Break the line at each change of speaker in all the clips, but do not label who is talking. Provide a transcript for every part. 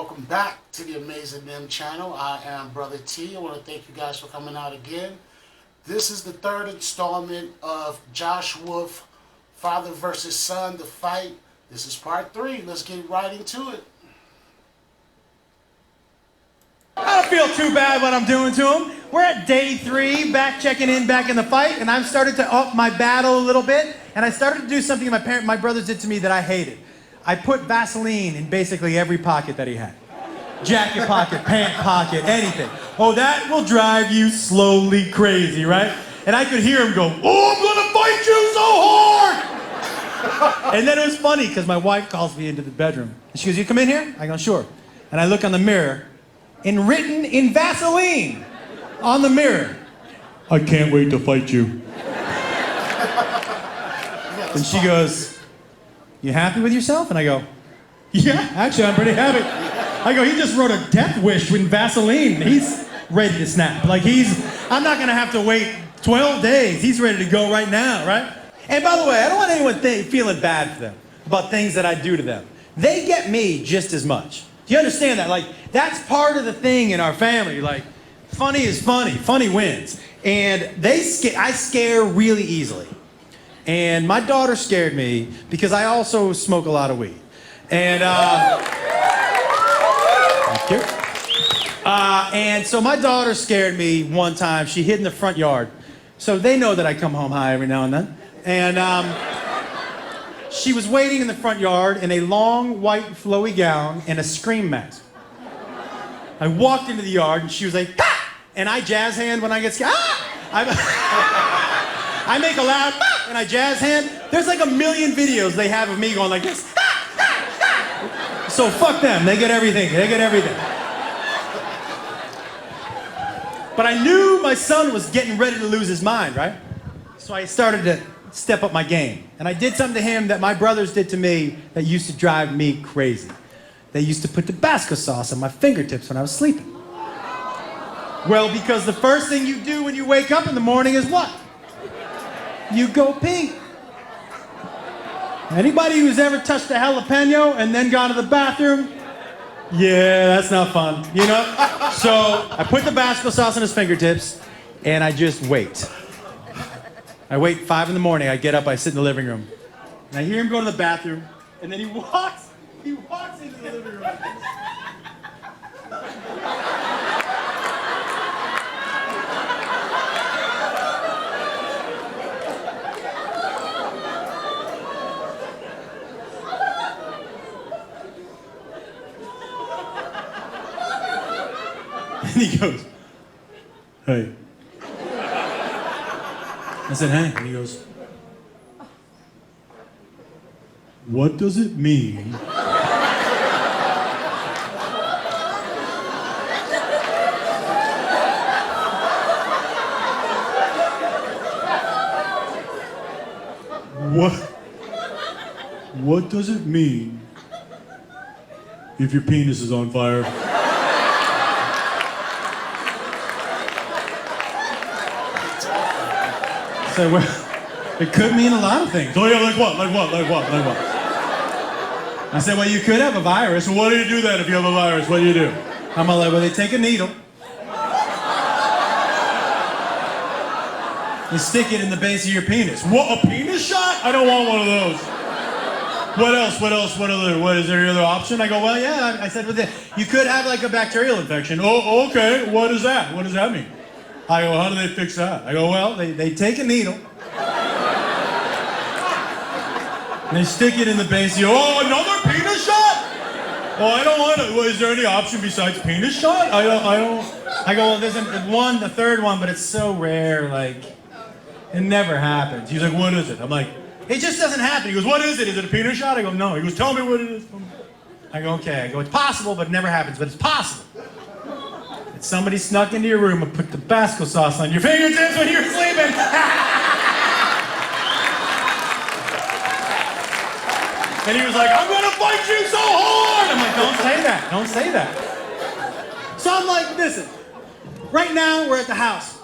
welcome back to the Amazing Them channel. I am Brother T. I want to thank you guys for coming out again. This is the third installment of Josh Wolf, Father versus Son, the fight. This is part 3. Let's get right into it.
I don't feel too bad what I'm doing to him. We're at day 3, checking in back in the fight, and I've started to up my battle a little bit, and I started to do something my brothers did to me that I hated. I put Vaseline in basically every pocket that he had. Jacket pocket, pant pocket, anything. Oh, that will drive you slowly crazy, right? And I could hear him go, "Oh, I'm gonna fight you so hard!" And then it was funny, because my wife calls me into the bedroom. And she goes, "You come in here?" I go, "Sure." And I look on the mirror, and written in Vaseline on the mirror, "I can't wait to fight you." And she goes, "You happy with yourself?" And I go, "Yeah, actually, I'm pretty happy." I go, "He just wrote a death wish with Vaseline. He's ready to snap. Like I'm not gonna have to wait 12 days. He's ready to go right now, right?" And by the way, I don't want anyone feeling bad for them about things that I do to them. They get me just as much. Do you understand that? Like, that's part of the thing in our family. Like, funny is funny. Funny wins. And I scare really easily. And my daughter scared me because I also smoke a lot of weed. And, thank you. And so my daughter scared me one time. She hid in the front yard. So they know that I come home high every now and then. And she was waiting in the front yard in a long, white, flowy gown and a scream mask. I walked into the yard and she was like, "Ah!" And I jazz hand when I get scared. "Ah!" I make a loud "Ah!" and I jazz hand. There's like a million videos they have of me going like this. "Ah! Ah! Ah!" So fuck them. They get everything. They get everything. But I knew my son was getting ready to lose his mind, right? So I started to step up my game. And I did something to him that my brothers did to me that used to drive me crazy. They used to put Tabasco sauce on my fingertips when I was sleeping. Well, because the first thing you do when you wake up in the morning is what? You go pee. Anybody who's ever touched a jalapeno and then gone to the bathroom? Yeah, that's not fun, you know? So I put Tabasco sauce on his fingertips and I just wait. I wait 5 in the morning, I get up, I sit in the living room. And I hear him go to the bathroom, and then he walks into the living room. And he goes, "Hey." I said, "Hey," and he goes, "What does it mean what does it mean if your penis is on fire?" So, well, it could mean a lot of things. "Oh yeah, like what? Like what? Like what? Like what?" I said, "Well, you could have a virus." "Well, what do you do then if you have a virus? What do you do?" I'm like, "Well, they take a needle. You stick it in the base of your penis." "What, a penis shot? I don't want one of those." "What else? What else? What is there any other option?" I go, "Well, yeah." I said, "Well, you could have like a bacterial infection." "Oh, okay. What is that? What does that mean?" I go, "How do they fix that?" I go, "Well, they take a needle. And they stick it in the base." You go, "Oh, another penis shot? Oh, I don't want it. Well, is there any option besides penis shot?" I don't. I go, "Well, there's the third one, but it's so rare, like, it never happens." He's like, "What is it?" I'm like, "It just doesn't happen." He goes, "What is it? Is it a penis shot?" I go, "No." He goes, "Tell me what it is." I go, "Okay." I go, "It's possible, but it never happens, but it's possible. Somebody snuck into your room and put Tabasco sauce on your fingertips when you were sleeping." And he was like, "I'm gonna fight you so hard." I'm like, "Don't say that, don't say that." So I'm like, listen, right now we're at the house.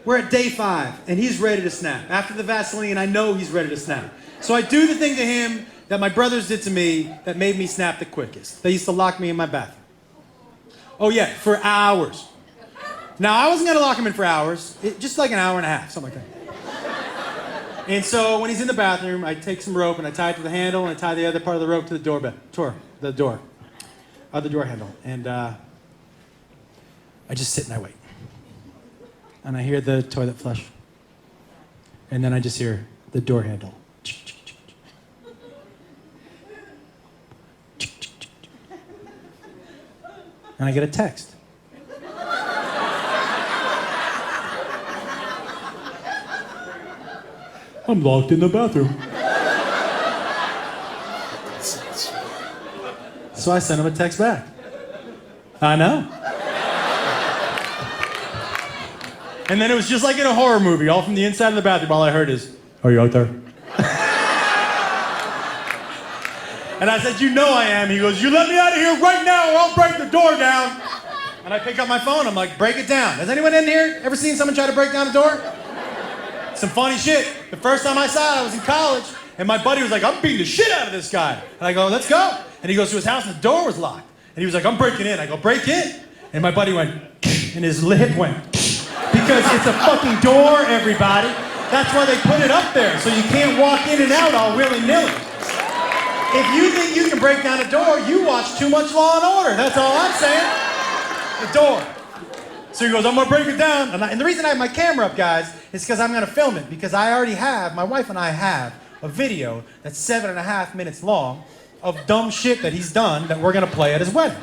We're at day 5, and he's ready to snap. After the Vaseline, I know he's ready to snap. So I do the thing to him that my brothers did to me that made me snap the quickest. They used to lock me in my bathroom. Oh yeah, for hours. Now, I wasn't gonna lock him in for hours, just like an hour and a half, something like that. And so when he's in the bathroom, I take some rope and I tie it to the handle and I tie the other part of the rope to the door handle. And I just sit and I wait. And I hear the toilet flush. And then I just hear the door handle. And I get a text. I'm locked in the bathroom. So I sent him a text back. I know. And then it was just like in a horror movie, all from the inside of the bathroom, all I heard is, "Are you out there?" And I said, "You know I am." He goes, "You let me out of here right now or I'll break the door down." And I pick up my phone, I'm like, "Break it down." Has anyone in here ever seen someone try to break down a door? Some funny shit. The first time I saw it, I was in college, and my buddy was like, "I'm beating the shit out of this guy." And I go, "Let's go." And he goes to his house, and the door was locked. And he was like, "I'm breaking in." I go, "Break in." And my buddy went, and his lip went, because it's a fucking door, everybody. That's why they put it up there, so you can't walk in and out all willy-nilly. If you think you can break down a door, you watch too much Law and Order. That's all I'm saying. The door. So he goes, "I'm gonna break it down." And the reason I have my camera up, guys, is because I'm gonna film it. Because I already have, my wife and I have, a video that's 7.5 minutes long of dumb shit that he's done that we're gonna play at his wedding.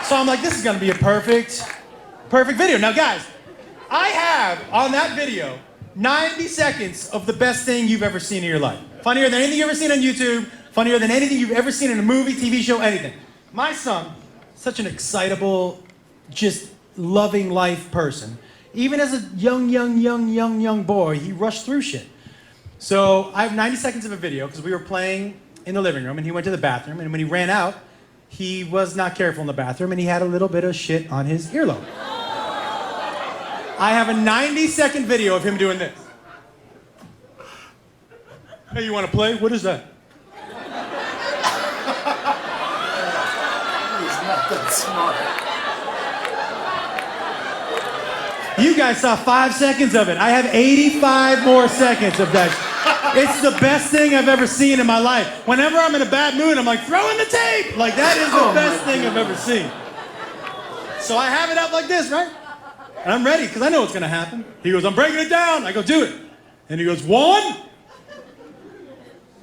So I'm like, this is gonna be a perfect video. Now guys, I have on that video 90 seconds of the best thing you've ever seen in your life. Funnier than anything you've ever seen on YouTube, funnier than anything you've ever seen in a movie, TV show, anything. My son, such an excitable, just loving life person. Even as a young boy, he rushed through shit. So I have 90 seconds of a video because we were playing in the living room and he went to the bathroom, and when he ran out, he was not careful in the bathroom and he had a little bit of shit on his earlobe. I have a 90-second video of him doing this. Hey, you want to play? What is that?
He's not that smart.
You guys saw 5 seconds of it. I have 85 more seconds of that. It's the best thing I've ever seen in my life. Whenever I'm in a bad mood, I'm like, throw in the tape! Like, that is the best thing I've ever seen. So I have it up like this, right? And I'm ready, because I know what's going to happen. He goes, "I'm breaking it down." I go, "Do it." And he goes, 1,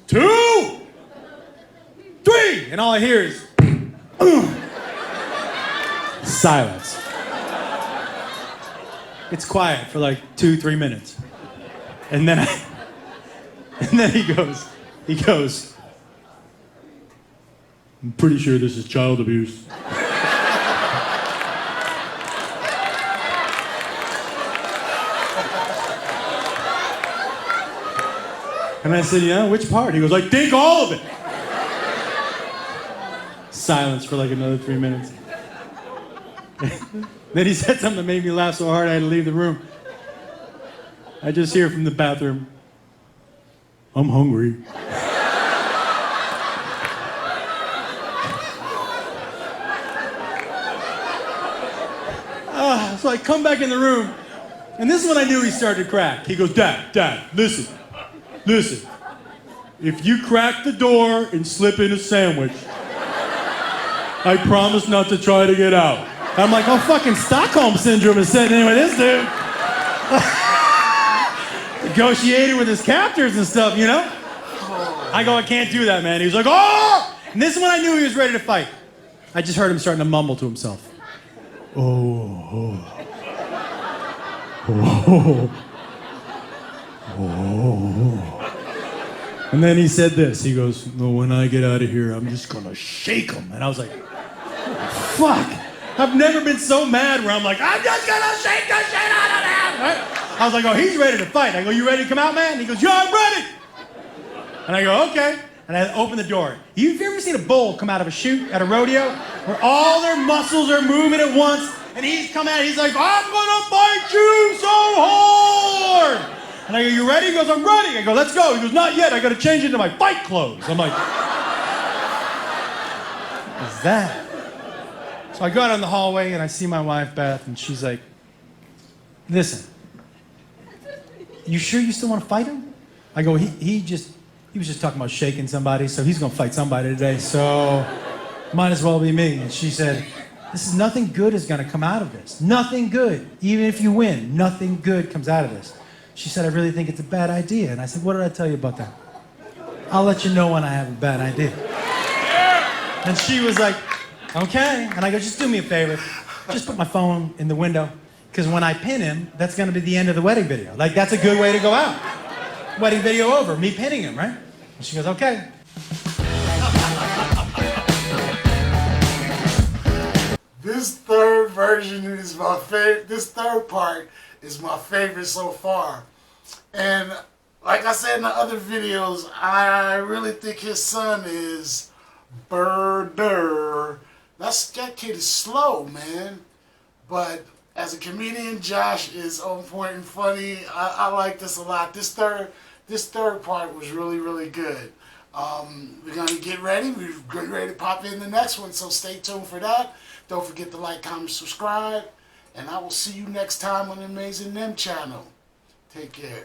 2, 3. And all I hear is, silence. It's quiet for like 2-3 minutes. And then he goes, "I'm pretty sure this is child abuse." And I said, "Yeah, which part?" He goes, "I think all of it." Silence for like another 3 minutes. Then he said something that made me laugh so hard I had to leave the room. I just hear from the bathroom, "I'm hungry." So I come back in the room, and this is when I knew he started to crack. He goes, Dad, listen. If you crack the door and slip in a sandwich, I promise not to try to get out. I'm like, oh, fucking Stockholm Syndrome is setting in with this dude. Negotiated with his captors and stuff, you know? I go, "I can't do that, man." He was like, "Oh!" And this is when I knew he was ready to fight. I just heard him starting to mumble to himself. And then he said this. He goes, "No, when I get out of here, I'm just gonna shake him." And I was like, oh, fuck. I've never been so mad where I'm like, "I'm just gonna shake the shit out of him." Right? I was like, "Oh, he's ready to fight." I go, "You ready to come out, man?" And he goes, "Yeah, I'm ready." And I go, "Okay." And I open the door. You've ever seen a bull come out of a chute at a rodeo where all their muscles are moving at once, and he's come out, he's like, "I'm gonna fight you so hard." And I go, you ready? He goes, I'm ready. I go, let's go. He goes, not yet. I got to change into my fight clothes. I'm like, what is that? So I go out in the hallway and I see my wife, Beth, and she's like, listen, you sure you still want to fight him? I go, he was just talking about shaking somebody, so he's going to fight somebody today, so might as well be me. And she said, nothing good is going to come out of this. Nothing good. Even if you win, nothing good comes out of this. She said, I really think it's a bad idea. And I said, what did I tell you about that? I'll let you know when I have a bad idea. And she was like, okay. And I go, just do me a favor. Just put my phone in the window. Because when I pin him, that's going to be the end of the wedding video. Like, that's a good way to go out. Wedding video over, me pinning him, right? And she goes, okay.
This third version is my favorite. This third part is my favorite so far. And like I said in the other videos, I really think his son is Birder. That kid is slow, man. But as a comedian, Josh is on point and funny. I like this a lot. This third part was really, really good. We're going to get ready. We're getting ready to pop in the next one, so stay tuned for that. Don't forget to like, comment, subscribe, and I will see you next time on the Amazing Them channel. Take care.